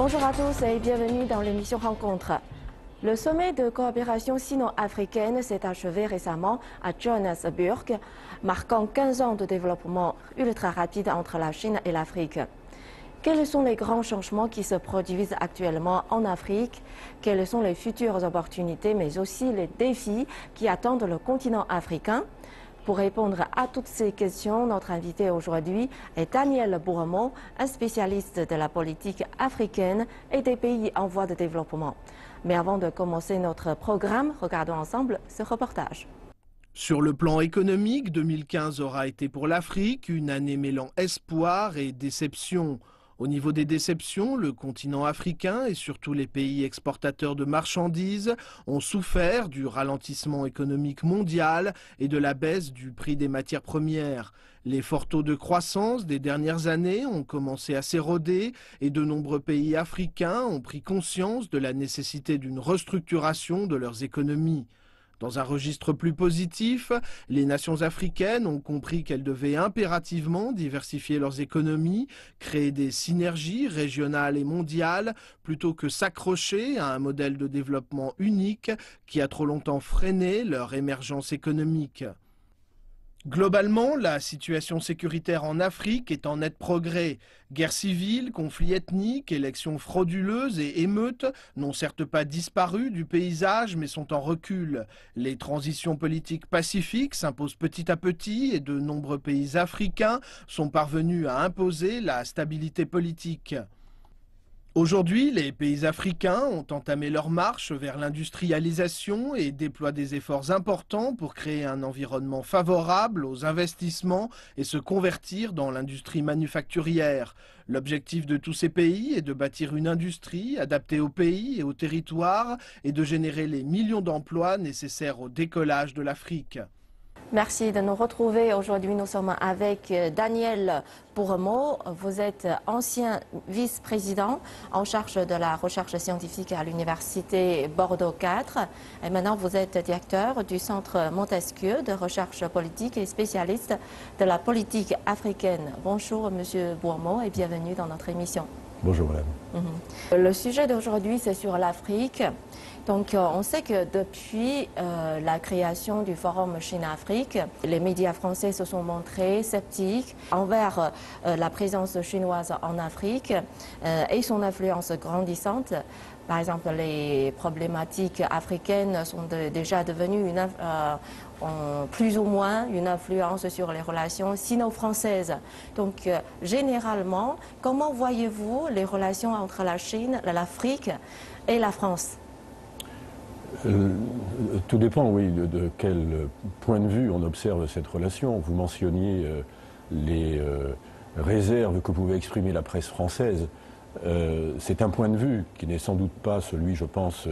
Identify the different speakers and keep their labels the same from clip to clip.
Speaker 1: Bonjour à tous et bienvenue dans l'émission Rencontre. Le sommet de coopération sino-africaine s'est achevé récemment à Johannesburg, marquant 15 ans de développement ultra rapide entre la Chine et l'Afrique. Quels sont les grands changements qui se produisent actuellement en Afrique? Quelles sont les futures opportunités, mais aussi les défis qui attendent le continent africain? Pour répondre à toutes ces questions, notre invité aujourd'hui est Daniel Bourmont, un spécialiste de la politique africaine et des pays en voie de développement. Mais avant de commencer notre programme, regardons ensemble ce reportage.
Speaker 2: Sur le plan économique, 2015 aura été pour l'Afrique une année mêlant espoir et déception. Au niveau des déceptions, le continent africain et surtout les pays exportateurs de marchandises ont souffert du ralentissement économique mondial et de la baisse du prix des matières premières. Les forts taux de croissance des dernières années ont commencé à s'éroder et de nombreux pays africains ont pris conscience de la nécessité d'une restructuration de leurs économies. Dans un registre plus positif, les nations africaines ont compris qu'elles devaient impérativement diversifier leurs économies, créer des synergies régionales et mondiales, plutôt que s'accrocher à un modèle de développement unique qui a trop longtemps freiné leur émergence économique. Globalement, la situation sécuritaire en Afrique est en net progrès. Guerre civile, conflits ethniques, élections frauduleuses et émeutes n'ont certes pas disparu du paysage mais sont en recul. Les transitions politiques pacifiques s'imposent petit à petit et de nombreux pays africains sont parvenus à imposer la stabilité politique. Aujourd'hui, les pays africains ont entamé leur marche vers l'industrialisation et déploient des efforts importants pour créer un environnement favorable aux investissements et se convertir dans l'industrie manufacturière. L'objectif de tous ces pays est de bâtir une industrie adaptée au pays et au territoire et de générer les millions d'emplois nécessaires au décollage de l'Afrique.
Speaker 1: Merci de nous retrouver. Aujourd'hui, nous sommes avec Daniel Bourmont. Vous êtes ancien vice-président en charge de la recherche scientifique à l'université Bordeaux 4. Et maintenant, vous êtes directeur du Centre Montesquieu de recherche politique et spécialiste de la politique africaine. Bonjour, Monsieur Bourmont, et bienvenue dans notre émission.
Speaker 3: Bonjour, madame.
Speaker 1: Le sujet d'aujourd'hui, c'est sur l'Afrique. Donc, on sait que depuis la création du Forum Chine-Afrique, les médias français se sont montrés sceptiques envers la présence chinoise en Afrique et son influence grandissante. Par exemple, les problématiques africaines sont déjà devenues plus ou moins une influence sur les relations sino-françaises. Donc, généralement, comment voyez-vous les relations entre la Chine, l'Afrique et la France ?
Speaker 3: Tout dépend, oui, de quel point de vue on observe cette relation. Vous mentionniez les réserves que pouvait exprimer la presse française. C'est un point de vue qui n'est sans doute pas celui, je pense,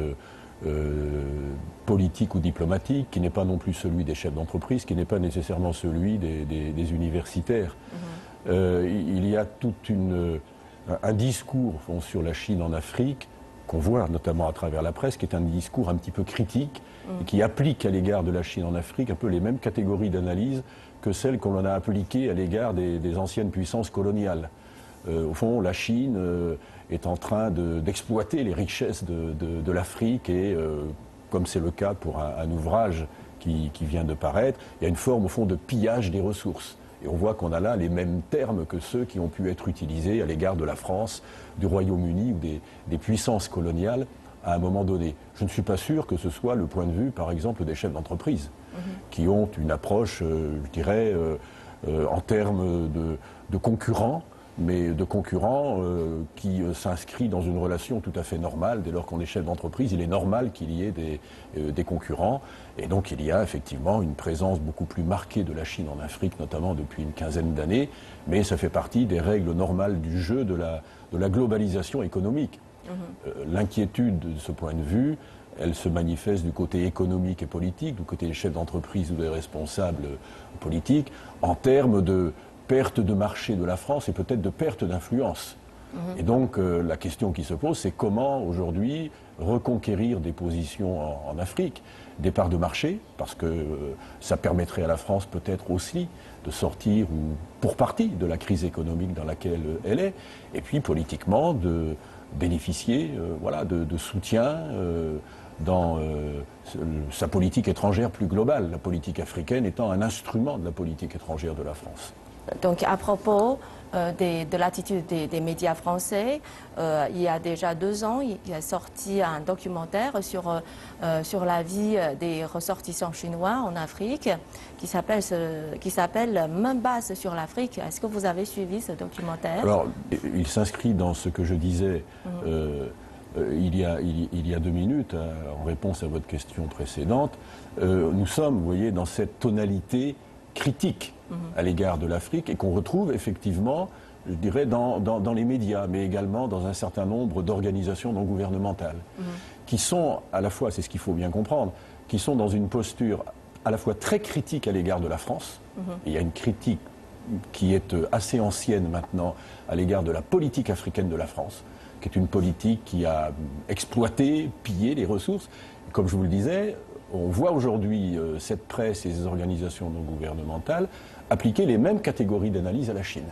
Speaker 3: politique ou diplomatique, qui n'est pas non plus celui des chefs d'entreprise, qui n'est pas nécessairement celui des universitaires. Il y a tout un discours sur la Chine en Afrique, qu'on voit notamment à travers la presse, qui est un discours un petit peu critique, et qui applique à l'égard de la Chine en Afrique un peu les mêmes catégories d'analyse que celles qu'on a appliquées à l'égard des anciennes puissances coloniales. Au fond, la Chine est en train d'exploiter les richesses de l'Afrique et, comme c'est le cas pour un ouvrage qui vient de paraître, il y a une forme, au fond, de pillage des ressources. Et on voit qu'on a là les mêmes termes que ceux qui ont pu être utilisés à l'égard de la France, du Royaume-Uni ou des puissances coloniales à un moment donné. Je ne suis pas sûr que ce soit le point de vue, par exemple, des chefs d'entreprise, qui ont une approche, je dirais, en termes de concurrents, mais de concurrents qui s'inscrit dans une relation tout à fait normale. Dès lors qu'on est chef d'entreprise, il est normal qu'il y ait des concurrents. Et donc il y a effectivement une présence beaucoup plus marquée de la Chine en Afrique, notamment depuis une quinzaine d'années. Mais ça fait partie des règles normales du jeu de la globalisation économique. L'inquiétude de ce point de vue, elle se manifeste du côté économique et politique, du côté des chefs d'entreprise ou des responsables politiques, en termes de perte de marché de la France et peut-être de perte d'influence. Et donc la question qui se pose, c'est comment aujourd'hui reconquérir des positions en Afrique, des parts de marché, parce que ça permettrait à la France peut-être aussi de sortir, ou pour partie, de la crise économique dans laquelle elle est, et puis politiquement de bénéficier voilà, de soutien dans sa politique étrangère plus globale, la politique africaine étant un instrument de la politique étrangère de la France.
Speaker 1: Donc à propos de l'attitude des médias français, il y a déjà 2 ans, il a sorti un documentaire sur la vie des ressortissants chinois en Afrique qui s'appelle Main basse sur l'Afrique. Est-ce que vous avez suivi ce documentaire?
Speaker 3: Alors, il s'inscrit dans ce que je disais il y a 2 minutes, en réponse à votre question précédente. Nous sommes, vous voyez, dans cette tonalité critique à l'égard de l'Afrique et qu'on retrouve effectivement, je dirais, dans les médias, mais également dans un certain nombre d'organisations non gouvernementales, qui sont à la fois, c'est ce qu'il faut bien comprendre, qui sont dans une posture à la fois très critique à l'égard de la France. Et il y a une critique qui est assez ancienne maintenant à l'égard de la politique africaine de la France, qui est une politique qui a exploité, pillé les ressources. Comme je vous le disais, on voit aujourd'hui cette presse et ces organisations non gouvernementales appliquer les mêmes catégories d'analyse à la Chine.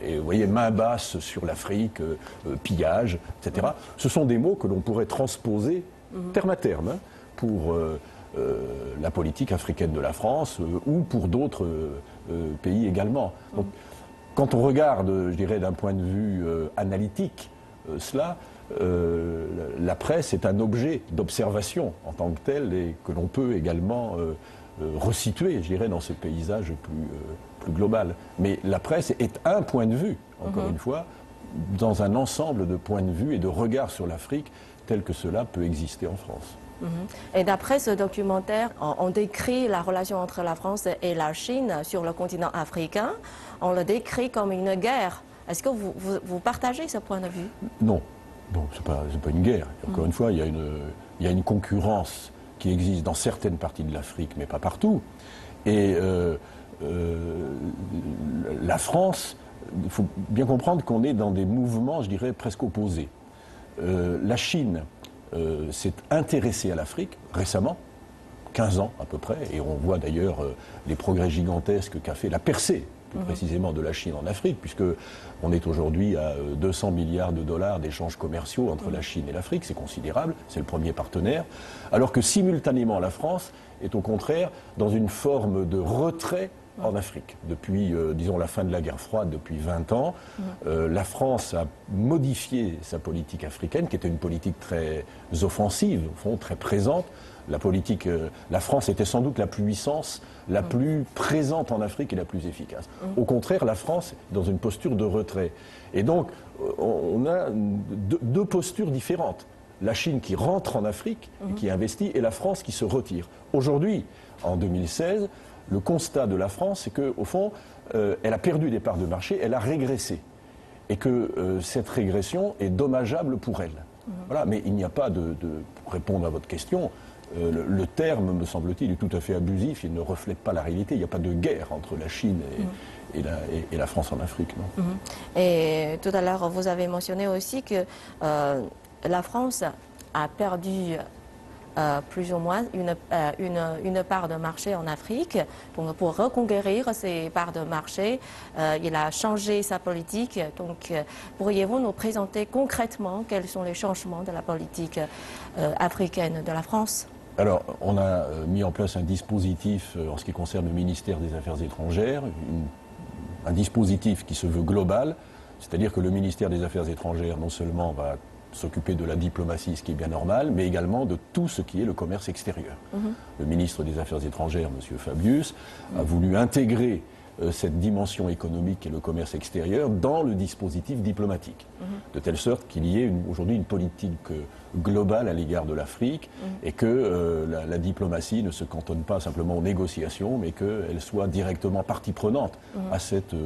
Speaker 3: Et vous voyez, main basse sur l'Afrique, pillage, etc. Ce sont des mots que l'on pourrait transposer terme à terme pour la politique africaine de la France ou pour d'autres pays également. Donc, quand on regarde, je dirais, d'un point de vue analytique, cela, la presse est un objet d'observation en tant que tel et que l'on peut également resituer, je dirais, dans ce paysage plus global. Mais la presse est un point de vue, encore une fois, dans un ensemble de points de vue et de regards sur l'Afrique tel que cela peut exister en France.
Speaker 1: Et d'après ce documentaire, on décrit la relation entre la France et la Chine sur le continent africain. On le décrit comme une guerre. Est-ce que vous partagez ce point de vue?
Speaker 3: Non. Bon, c'est pas une guerre. Encore une fois, il y a une concurrence qui existe dans certaines parties de l'Afrique, mais pas partout. Et la France, il faut bien comprendre qu'on est dans des mouvements, je dirais, presque opposés. La Chine s'est intéressée à l'Afrique récemment, 15 ans à peu près, et on voit d'ailleurs les progrès gigantesques qu'a fait la percée, plus précisément de la Chine en Afrique, puisque on est aujourd'hui à 200 milliards de dollars d'échanges commerciaux entre la Chine et l'Afrique, c'est considérable, c'est le premier partenaire, alors que simultanément la France est au contraire dans une forme de retrait en Afrique. Depuis, disons, la fin de la guerre froide, depuis 20 ans, la France a modifié sa politique africaine, qui était une politique très offensive, au fond, très présente. La France était sans doute la puissance la plus présente en Afrique et la plus efficace. Au contraire, la France est dans une posture de retrait. Et donc, on a 2 postures différentes. La Chine qui rentre en Afrique, et qui investit, et la France qui se retire. Aujourd'hui, en 2016, le constat de la France, c'est qu'au fond, elle a perdu des parts de marché, elle a régressé. Et que cette régression est dommageable pour elle. Voilà, mais il n'y a pas pour répondre à votre question, le terme, me semble-t-il, est tout à fait abusif, il ne reflète pas la réalité. Il n'y a pas de guerre entre la Chine et la France en Afrique. Non.
Speaker 1: Et tout à l'heure, vous avez mentionné aussi que la France a perdu plus ou moins une part de marché en Afrique. Donc, pour reconquérir ces parts de marché, il a changé sa politique. Donc, pourriez-vous nous présenter concrètement quels sont les changements de la politique africaine de la France?
Speaker 3: Alors, on a mis en place un dispositif en ce qui concerne le ministère des Affaires étrangères, un dispositif qui se veut global, c'est-à-dire que le ministère des Affaires étrangères non seulement va s'occuper de la diplomatie, ce qui est bien normal, mais également de tout ce qui est le commerce extérieur. Le ministre des Affaires étrangères, M. Fabius, a voulu intégrer cette dimension économique et le commerce extérieur dans le dispositif diplomatique, de telle sorte qu'il y ait aujourd'hui une politique globale à l'égard de l'Afrique et que la diplomatie ne se cantonne pas simplement aux négociations, mais qu'elle soit directement partie prenante à cette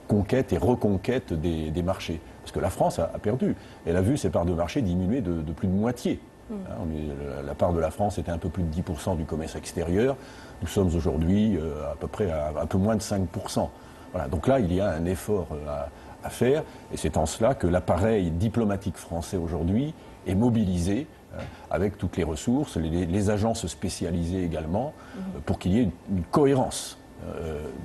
Speaker 3: conquête et reconquête des marchés. Parce que la France a perdu. Elle a vu ses parts de marché diminuer de plus de moitié. La part de la France était un peu plus de 10% du commerce extérieur. Nous sommes aujourd'hui à peu près à un peu moins de 5%. Voilà. Donc là, il y a un effort à faire. Et c'est en cela que l'appareil diplomatique français aujourd'hui est mobilisé avec toutes les ressources, les agences spécialisées également, pour qu'il y ait une cohérence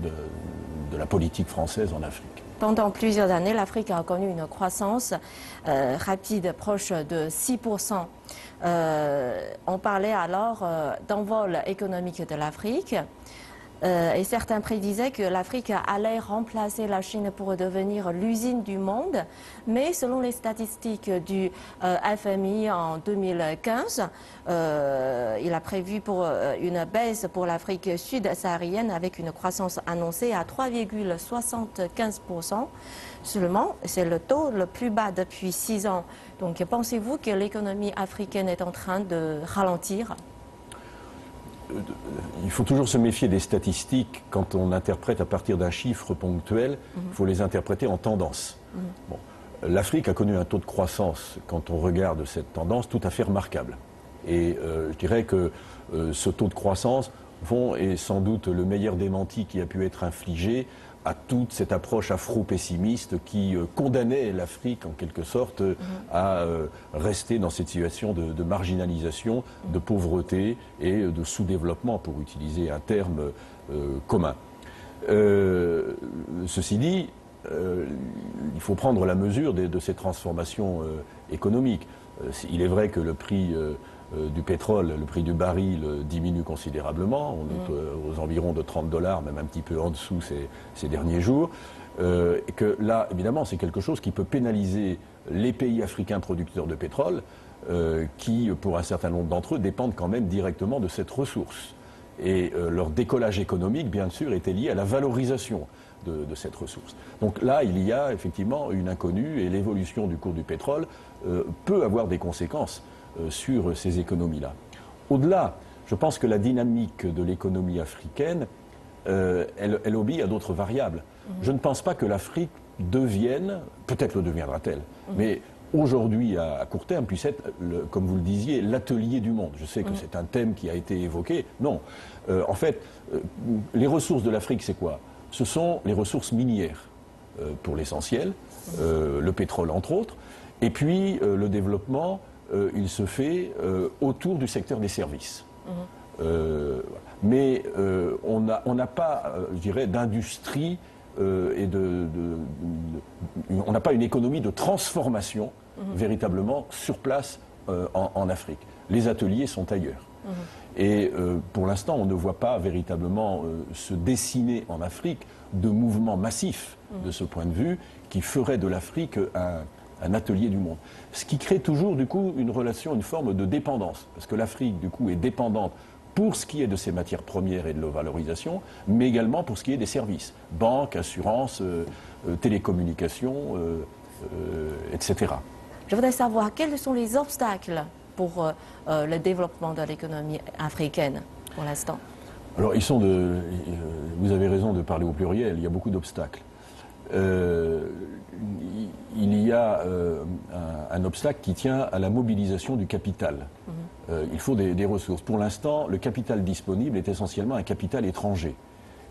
Speaker 3: de la politique française en Afrique.
Speaker 1: Pendant plusieurs années, l'Afrique a connu une croissance rapide, proche de 6%. On parlait alors d'envol économique de l'Afrique. Et certains prédisaient que l'Afrique allait remplacer la Chine pour devenir l'usine du monde. Mais selon les statistiques du FMI en 2015, il a prévu pour une baisse pour l'Afrique sud-saharienne avec une croissance annoncée à 3,75%. Seulement, c'est le taux le plus bas depuis 6 ans. Donc pensez-vous que l'économie africaine est en train de ralentir ?
Speaker 3: Il faut toujours se méfier des statistiques quand on interprète à partir d'un chiffre ponctuel. Il faut les interpréter en tendance. Bon. L'Afrique a connu un taux de croissance, quand on regarde cette tendance, tout à fait remarquable. Et je dirais que ce taux de croissance est sans doute le meilleur démenti qui a pu être infligé à toute cette approche afro-pessimiste qui condamnait l'Afrique en quelque sorte à rester dans cette situation de marginalisation, de pauvreté et de sous-développement, pour utiliser un terme commun. Ceci dit, il faut prendre la mesure de ces transformations économiques. Il est vrai que le prix du pétrole, le prix du baril diminue considérablement. On est aux environs de $30, même un petit peu en dessous ces derniers jours. Et que là, évidemment, c'est quelque chose qui peut pénaliser les pays africains producteurs de pétrole, qui, pour un certain nombre d'entre eux, dépendent quand même directement de cette ressource. Et leur décollage économique, bien sûr, était lié à la valorisation de cette ressource. Donc là, il y a effectivement une inconnue, et l'évolution du cours du pétrole peut avoir des conséquences sur ces économies-là. Au-delà, je pense que la dynamique de l'économie africaine, elle obéit à d'autres variables. Je ne pense pas que l'Afrique devienne, peut-être le deviendra-t-elle, mais aujourd'hui, à court terme, puisse être, comme vous le disiez, l'atelier du monde. Je sais que c'est un thème qui a été évoqué. Non. En fait, les ressources de l'Afrique, c'est quoi? Ce sont les ressources minières, pour l'essentiel, le pétrole entre autres, et puis le développement, il se fait autour du secteur des services. Mais on n'a pas, je dirais, d'industrie et on n'a pas une économie de transformation véritablement sur place en Afrique. Les ateliers sont ailleurs. Et pour l'instant, on ne voit pas véritablement se dessiner en Afrique de mouvements massifs de ce point de vue qui ferait de l'Afrique un atelier du monde. Ce qui crée toujours, du coup, une relation, une forme de dépendance. Parce que l'Afrique, du coup, est dépendante pour ce qui est de ses matières premières et de leur valorisation, mais également pour ce qui est des services. Banques, assurances, télécommunications, etc.
Speaker 1: Je voudrais savoir quels sont les obstacles pour le développement de l'économie africaine pour l'instant.
Speaker 3: Alors, vous avez raison de parler au pluriel, il y a beaucoup d'obstacles. Il y a un obstacle qui tient à la mobilisation du capital. Il faut des ressources. Pour l'instant, le capital disponible est essentiellement un capital étranger.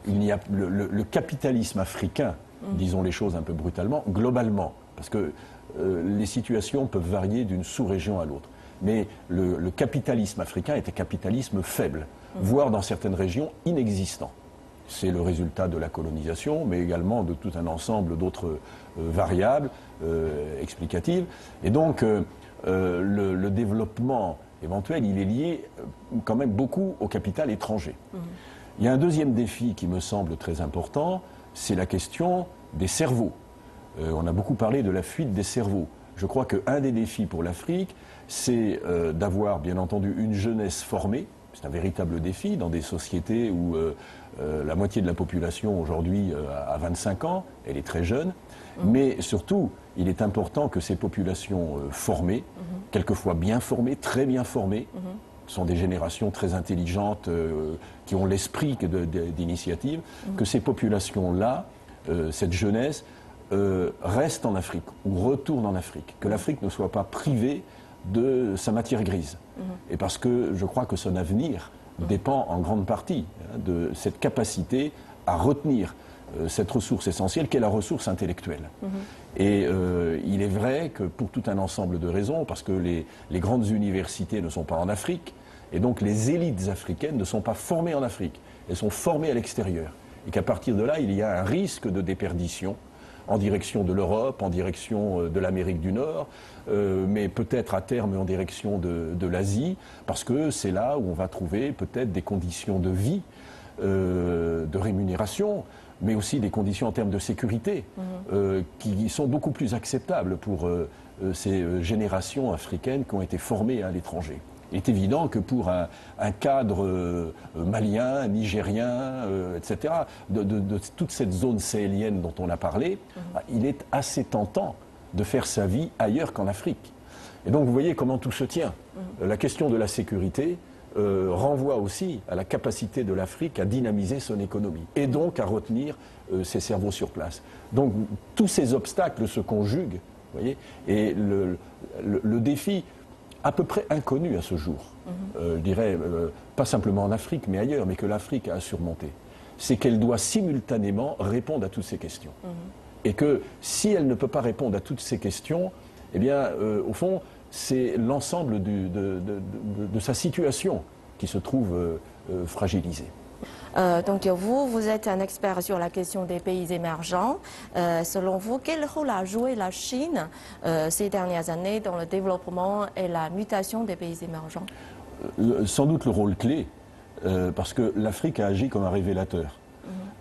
Speaker 3: Le capitalisme africain, disons les choses un peu brutalement, globalement, parce que les situations peuvent varier d'une sous-région à l'autre. Mais le capitalisme africain est un capitalisme faible, voire dans certaines régions inexistant. C'est le résultat de la colonisation, mais également de tout un ensemble d'autres variables explicatives. Et donc, le développement éventuel, il est lié quand même beaucoup au capital étranger. Il y a un deuxième défi qui me semble très important, c'est la question des cerveaux. On a beaucoup parlé de la fuite des cerveaux. Je crois qu'un des défis pour l'Afrique, c'est d'avoir, bien entendu, une jeunesse formée. C'est un véritable défi dans des sociétés où la moitié de la population aujourd'hui a 25 ans, elle est très jeune. Mais surtout, il est important que ces populations formées, quelquefois bien formées, très bien formées, sont des générations très intelligentes qui ont l'esprit d'initiative, que ces populations-là, cette jeunesse, reste en Afrique ou retourne en Afrique, que l'Afrique ne soit pas privée de sa matière grise. Et parce que je crois que son avenir dépend en grande partie de cette capacité à retenir cette ressource essentielle qu'est la ressource intellectuelle. Et il est vrai que pour tout un ensemble de raisons, parce que les grandes universités ne sont pas en Afrique, et donc les élites africaines ne sont pas formées en Afrique, elles sont formées à l'extérieur. Et qu'à partir de là, il y a un risque de déperdition en direction de l'Europe, en direction de l'Amérique du Nord, mais peut-être à terme en direction de l'Asie, parce que c'est là où on va trouver peut-être des conditions de vie, de rémunération, mais aussi des conditions en termes de sécurité qui sont beaucoup plus acceptables pour ces générations africaines qui ont été formées à l'étranger. Il est évident que pour un cadre malien, nigérien, etc., de toute cette zone sahélienne dont on a parlé, il est assez tentant de faire sa vie ailleurs qu'en Afrique. Et donc vous voyez comment tout se tient. La question de la sécurité renvoie aussi à la capacité de l'Afrique à dynamiser son économie et donc à retenir ses cerveaux sur place. Donc tous ces obstacles se conjuguent, vous voyez, et le défi à peu près inconnu à ce jour, je dirais, pas simplement en Afrique, mais ailleurs, mais que l'Afrique a à surmonter, c'est qu'elle doit simultanément répondre à toutes ces questions. Et que si elle ne peut pas répondre à toutes ces questions, eh bien, au fond, c'est l'ensemble de sa situation qui se trouve fragilisée.
Speaker 1: Donc vous êtes un expert sur la question des pays émergents. Selon vous, quel rôle a joué la Chine ces dernières années dans le développement et la mutation des pays émergents?
Speaker 3: Sans doute le rôle clé, parce que l'Afrique a agi comme un révélateur.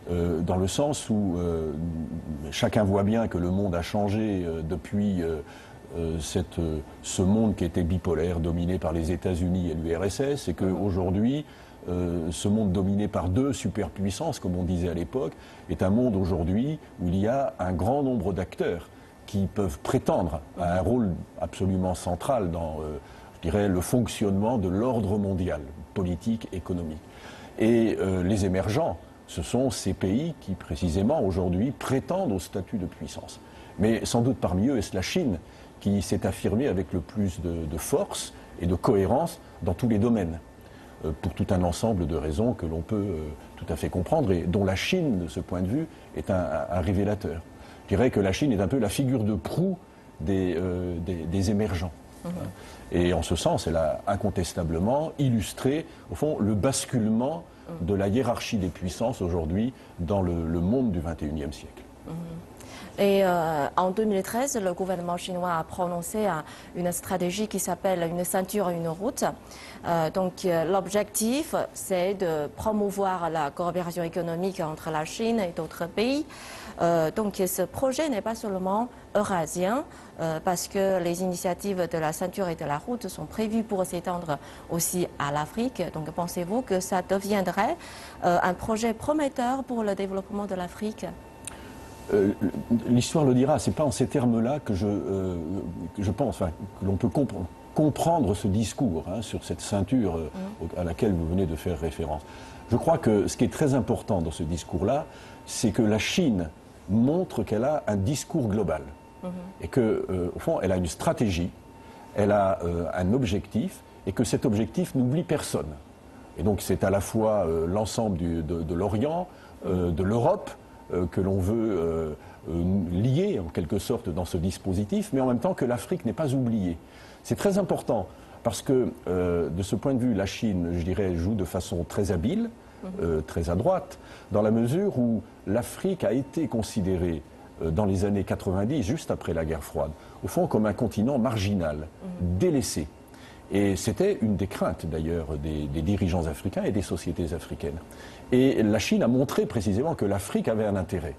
Speaker 3: Dans le sens où chacun voit bien que le monde a changé depuis ce monde qui était bipolaire, dominé par les États-Unis et l'URSS, et qu'aujourd'hui, ce monde dominé par deux superpuissances, comme on disait à l'époque, est un monde aujourd'hui où il y a un grand nombre d'acteurs qui peuvent prétendre à un rôle absolument central dans, je dirais, le fonctionnement de l'ordre mondial, politique, économique. Et les émergents, ce sont ces pays qui, précisément, aujourd'hui, prétendent au statut de puissance. Mais sans doute parmi eux, est-ce la Chine qui s'est affirmée avec le plus de force et de cohérence dans tous les domaines, pour tout un ensemble de raisons que l'on peut tout à fait comprendre et dont la Chine, de ce point de vue, est un révélateur. Je dirais que la Chine est un peu la figure de proue des émergents. Et en ce sens, elle a incontestablement illustré, au fond, le basculement de la hiérarchie des puissances aujourd'hui dans le monde du XXIe siècle.
Speaker 1: Et en 2013, le gouvernement chinois a prononcé une stratégie qui s'appelle une ceinture, une route. Donc l'objectif, c'est de promouvoir la coopération économique entre la Chine et d'autres pays. Donc ce projet n'est pas seulement eurasien, parce que les initiatives de la ceinture et de la route sont prévues pour s'étendre aussi à l'Afrique. Donc pensez-vous que ça deviendrait un projet prometteur pour le développement de l'Afrique?
Speaker 3: L'histoire le dira, c'est pas en ces termes-là que je pense, enfin, que l'on peut comprendre ce discours sur cette ceinture à laquelle vous venez de faire référence. Je crois que ce qui est très important dans ce discours-là, c'est que la Chine montre qu'elle a un discours global et que, au fond, elle a une stratégie, elle a un objectif et que cet objectif n'oublie personne. Et donc c'est à la fois l'ensemble de l'Orient, de l'Europe, que l'on veut lier en quelque sorte dans ce dispositif, mais en même temps que l'Afrique n'est pas oubliée. C'est très important parce que de ce point de vue, la Chine, je dirais, joue de façon très habile, très à droite, dans la mesure où l'Afrique a été considérée dans les années 90, juste après la guerre froide, au fond comme un continent marginal, délaissé. Et c'était une des craintes d'ailleurs des dirigeants africains et des sociétés africaines. Et la Chine a montré précisément que l'Afrique avait un intérêt.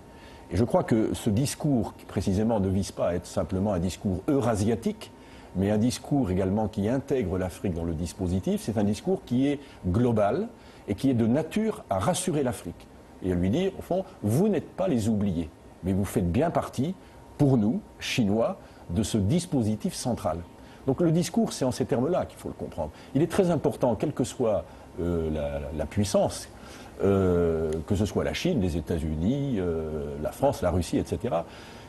Speaker 3: Et je crois que ce discours, qui précisément ne vise pas à être simplement un discours eurasiatique, mais un discours également qui intègre l'Afrique dans le dispositif, c'est un discours qui est global et qui est de nature à rassurer l'Afrique. Et à lui dire, au fond, vous n'êtes pas les oubliés, mais vous faites bien partie, pour nous, Chinois, de ce dispositif central. Donc le discours, c'est en ces termes-là qu'il faut le comprendre. Il est très important, quelle que soit la puissance, que ce soit la Chine, les États-Unis, la France, la Russie, etc.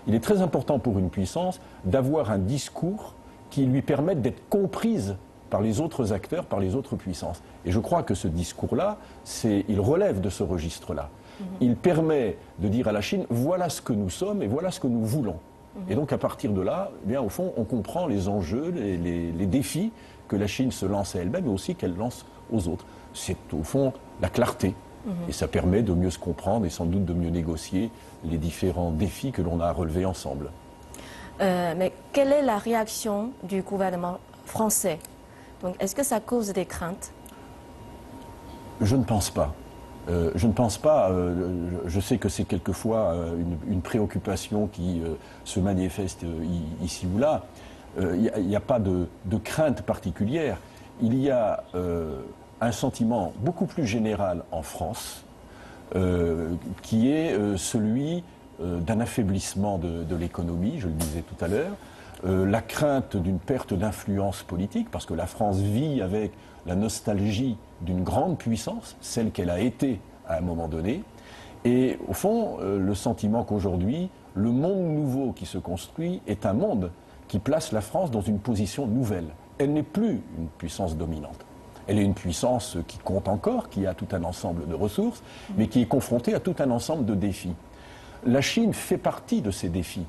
Speaker 3: Il est très important pour une puissance d'avoir un discours qui lui permette d'être comprise par les autres acteurs, par les autres puissances. Et je crois que ce discours-là, il relève de ce registre-là. Il permet de dire à la Chine, voilà ce que nous sommes et voilà ce que nous voulons. Et donc à partir de là, eh bien, au fond, on comprend les enjeux, les défis que la Chine se lance à elle-même, mais aussi qu'elle lance aux autres. C'est au fond la clarté. Et ça permet de mieux se comprendre et sans doute de mieux négocier les différents défis que l'on a à relever ensemble.
Speaker 1: Mais quelle est la réaction du gouvernement français? Donc, est-ce que ça cause des craintes?
Speaker 3: Je ne pense pas. Je ne pense pas. Je sais que c'est quelquefois une préoccupation qui se manifeste ici ou là. Il n'y a pas de crainte particulière. Il y a un sentiment beaucoup plus général en France qui est celui d'un affaiblissement de l'économie, je le disais tout à l'heure, la crainte d'une perte d'influence politique, parce que la France vit avec la nostalgie d'une grande puissance, celle qu'elle a été à un moment donné, et au fond, le sentiment qu'aujourd'hui, le monde nouveau qui se construit est un monde qui place la France dans une position nouvelle. Elle n'est plus une puissance dominante. Elle est une puissance qui compte encore, qui a tout un ensemble de ressources, mais qui est confrontée à tout un ensemble de défis. La Chine fait partie de ces défis.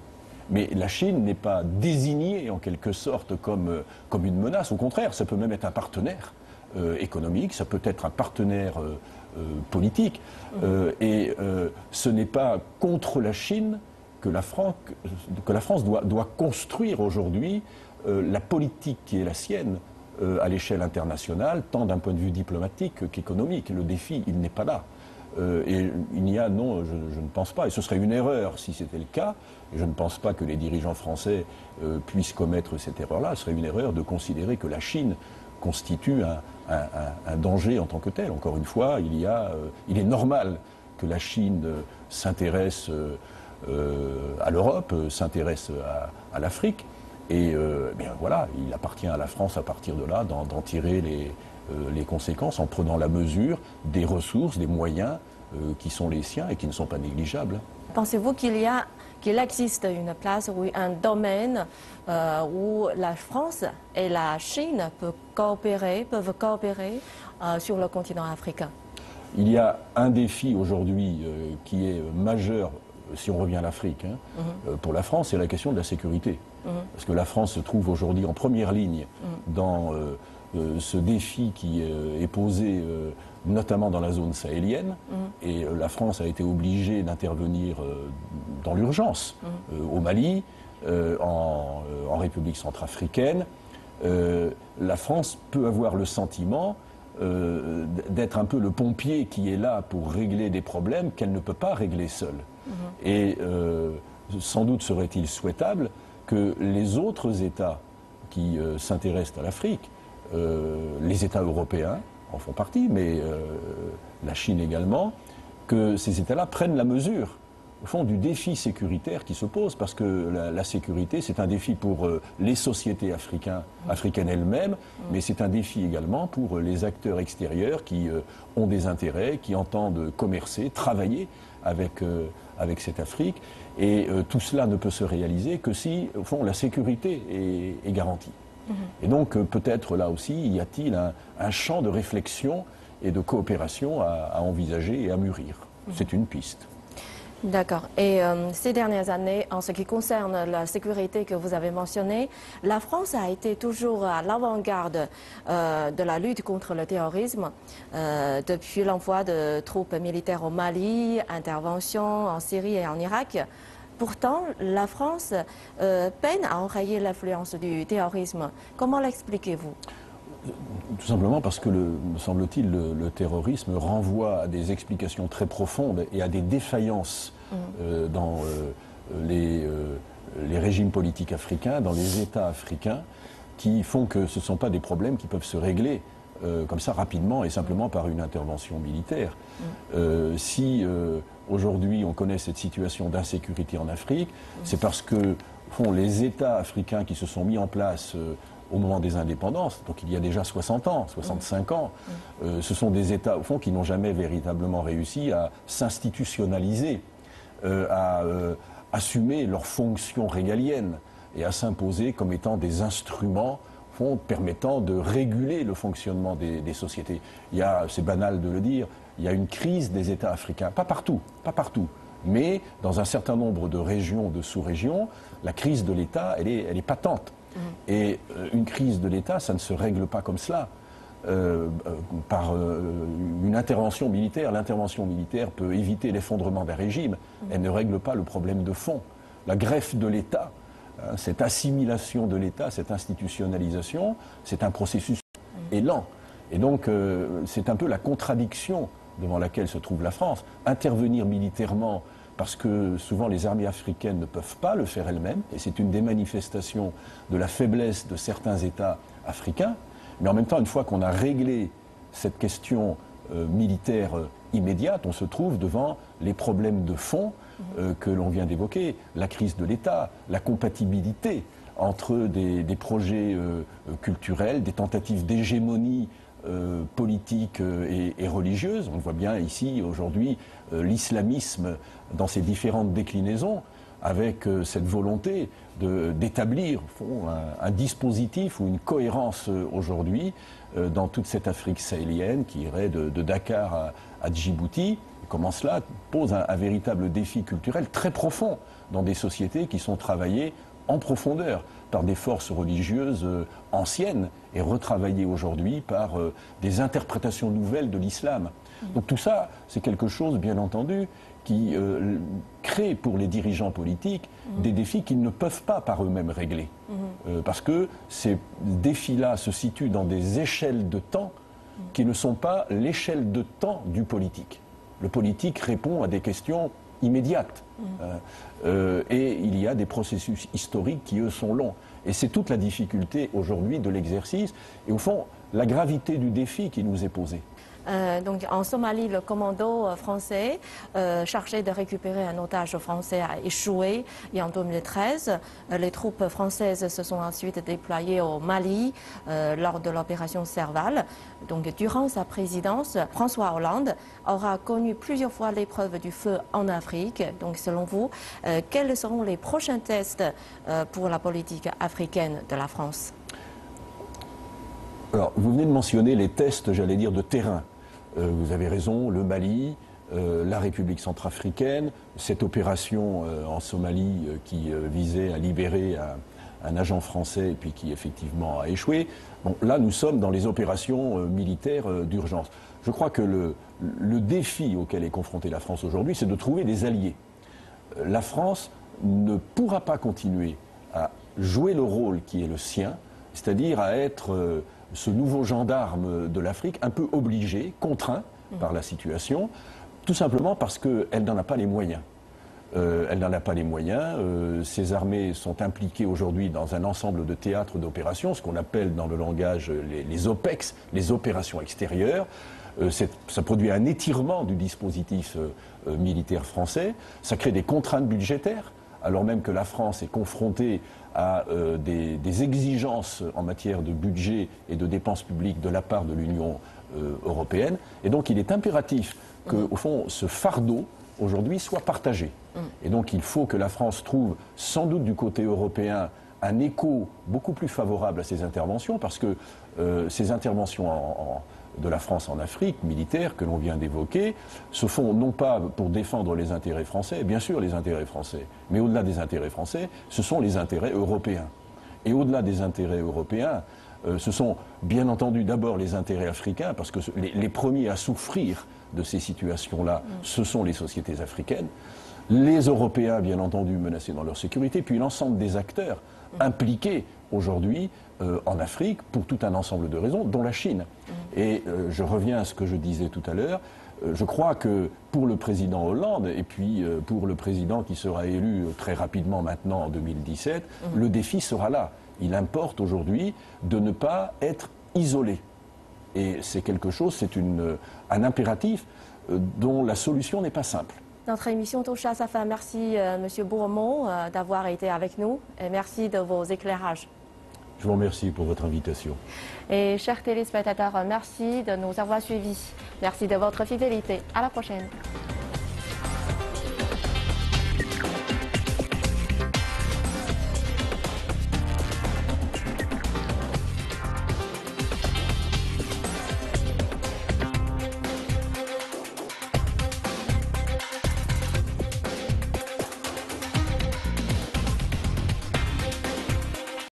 Speaker 3: Mais la Chine n'est pas désignée en quelque sorte comme une menace. Au contraire, ça peut même être un partenaire économique, ça peut être un partenaire politique. Et ce n'est pas contre la Chine que la France doit construire aujourd'hui la politique qui est la sienne à l'échelle internationale, tant d'un point de vue diplomatique qu'économique. Le défi, il n'est pas là. Et il n'y a, non, je ne pense pas, et ce serait une erreur si c'était le cas, et je ne pense pas que les dirigeants français puissent commettre cette erreur-là, ce serait une erreur de considérer que la Chine constitue un danger en tant que tel. Encore une fois, il est normal que la Chine s'intéresse à l'Europe, s'intéresse à l'Afrique, et bien voilà, il appartient à la France à partir de là d'en tirer les conséquences en prenant la mesure des ressources, des moyens qui sont les siens et qui ne sont pas négligeables.
Speaker 1: Pensez-vous qu'il existe une place ou un domaine où la France et la Chine peuvent coopérer sur le continent africain?
Speaker 3: Il y a un défi aujourd'hui qui est majeur, si on revient à l'Afrique, pour la France, c'est la question de la sécurité. Parce que la France se trouve aujourd'hui en première ligne dans ce défi qui est posé notamment dans la zone sahélienne, et la France a été obligée d'intervenir dans l'urgence au Mali, en République centrafricaine. La France peut avoir le sentiment d'être un peu le pompier qui est là pour régler des problèmes qu'elle ne peut pas régler seule. Et sans doute serait-il souhaitable que les autres États qui s'intéressent à l'Afrique, les États européens en font partie, mais la Chine également, que ces États-là prennent la mesure, au fond, du défi sécuritaire qui se pose, parce que la sécurité, c'est un défi pour les sociétés africaines elles-mêmes, mais c'est un défi également pour les acteurs extérieurs qui ont des intérêts, qui entendent commercer, travailler avec cette Afrique, et tout cela ne peut se réaliser que si, au fond, la sécurité est garantie. Et donc, peut-être là aussi, y a-t-il un champ de réflexion et de coopération à envisager et à mûrir. C'est une piste.
Speaker 1: D'accord. Et ces dernières années, en ce qui concerne la sécurité que vous avez mentionnée, la France a été toujours à l'avant-garde de la lutte contre le terrorisme, depuis l'envoi de troupes militaires au Mali, intervention en Syrie et en Irak. Pourtant, la France peine à enrayer l'influence du terrorisme. Comment l'expliquez-vous?
Speaker 3: Tout simplement parce que, me semble-t-il, le terrorisme renvoie à des explications très profondes et à des défaillances dans les régimes politiques africains, dans les États africains, qui font que ce ne sont pas des problèmes qui peuvent se régler comme ça rapidement et simplement par une intervention militaire. Si aujourd'hui on connaît cette situation d'insécurité en Afrique, c'est parce que les États africains qui se sont mis en place au moment des indépendances, donc il y a déjà 60 ans, 65 ans, ce sont des États au fond qui n'ont jamais véritablement réussi à s'institutionnaliser, à assumer leurs fonctions régaliennes et à s'imposer comme étant des instruments permettant de réguler le fonctionnement des sociétés. C'est banal de le dire, il y a une crise des États africains. Pas partout, mais dans un certain nombre de régions, de sous-régions, la crise de l'État, elle est patente. Et une crise de l'État, ça ne se règle pas comme cela. Par une intervention militaire. L'intervention militaire peut éviter l'effondrement d'un régime. Elle ne règle pas le problème de fond. La greffe de l'État, cette assimilation de l'État, cette institutionnalisation, c'est un processus lent. Et donc, c'est un peu la contradiction devant laquelle se trouve la France. Intervenir militairement, parce que souvent les armées africaines ne peuvent pas le faire elles-mêmes, et c'est une des manifestations de la faiblesse de certains États africains. Mais en même temps, une fois qu'on a réglé cette question militaire immédiate, on se trouve devant les problèmes de fond que l'on vient d'évoquer, la crise de l'État, la compatibilité entre des projets culturels, des tentatives d'hégémonie politique et religieuse. On voit bien ici, aujourd'hui, l'islamisme dans ses différentes déclinaisons, avec cette volonté d'établir un dispositif ou une cohérence aujourd'hui dans toute cette Afrique sahélienne qui irait de Dakar à Djibouti. Comment cela pose un véritable défi culturel très profond dans des sociétés qui sont travaillées en profondeur par des forces religieuses anciennes et retravaillées aujourd'hui par des interprétations nouvelles de l'islam. Donc tout ça, c'est quelque chose, bien entendu, qui crée pour les dirigeants politiques des défis qu'ils ne peuvent pas par eux-mêmes régler. Parce que ces défis-là se situent dans des échelles de temps qui ne sont pas l'échelle de temps du politique. Le politique répond à des questions immédiates. Et il y a des processus historiques qui, eux, sont longs. Et c'est toute la difficulté aujourd'hui de l'exercice et, au fond, la gravité du défi qui nous est posé.
Speaker 1: Donc en Somalie, le commando français chargé de récupérer un otage français a échoué et en 2013, les troupes françaises se sont ensuite déployées au Mali lors de l'opération Serval. Donc durant sa présidence, François Hollande aura connu plusieurs fois l'épreuve du feu en Afrique. Donc selon vous, quels seront les prochains tests pour la politique africaine de la France?
Speaker 3: Alors, vous venez de mentionner les tests, j'allais dire, de terrain. Vous avez raison, le Mali, la République centrafricaine, cette opération en Somalie qui visait à libérer un agent français et puis qui effectivement a échoué. Bon, là, nous sommes dans les opérations militaires d'urgence. Je crois que le défi auquel est confrontée la France aujourd'hui, c'est de trouver des alliés. La France ne pourra pas continuer à jouer le rôle qui est le sien, c'est-à-dire à être ce nouveau gendarme de l'Afrique, un peu obligé, contraint par la situation, tout simplement parce qu'elle n'en a pas les moyens. Elle n'en a pas les moyens. Ces armées sont impliquées aujourd'hui dans un ensemble de théâtres d'opérations, ce qu'on appelle dans le langage les OPEX, les opérations extérieures. Ça produit un étirement du dispositif militaire français. Ça crée des contraintes budgétaires, alors même que la France est confrontée à des exigences en matière de budget et de dépenses publiques de la part de l'Union européenne. Et donc il est impératif que, au fond, ce fardeau, aujourd'hui, soit partagé. Et donc il faut que la France trouve, sans doute du côté européen, un écho beaucoup plus favorable à ces interventions, parce que ces interventions de la France en Afrique, militaires, que l'on vient d'évoquer, se font non pas pour défendre les intérêts français, bien sûr les intérêts français, mais au-delà des intérêts français, ce sont les intérêts européens. Et au-delà des intérêts européens, ce sont bien entendu d'abord les intérêts africains, parce que les premiers à souffrir de ces situations-là, ce sont les sociétés africaines, les Européens, bien entendu, menacés dans leur sécurité, puis l'ensemble des acteurs impliqués aujourd'hui en Afrique pour tout un ensemble de raisons, dont la Chine. Et je reviens à ce que je disais tout à l'heure, je crois que pour le président Hollande et puis pour le président qui sera élu très rapidement maintenant en 2017, le défi sera là. Il importe aujourd'hui de ne pas être isolé. Et c'est quelque chose, c'est un impératif dont la solution n'est pas simple.
Speaker 1: Notre émission touche à sa fin. Merci M. Bourmont d'avoir été avec nous et merci de vos éclairages.
Speaker 3: Je vous remercie pour votre invitation.
Speaker 1: Et chers téléspectateurs, merci de nous avoir suivis. Merci de votre fidélité. À la prochaine.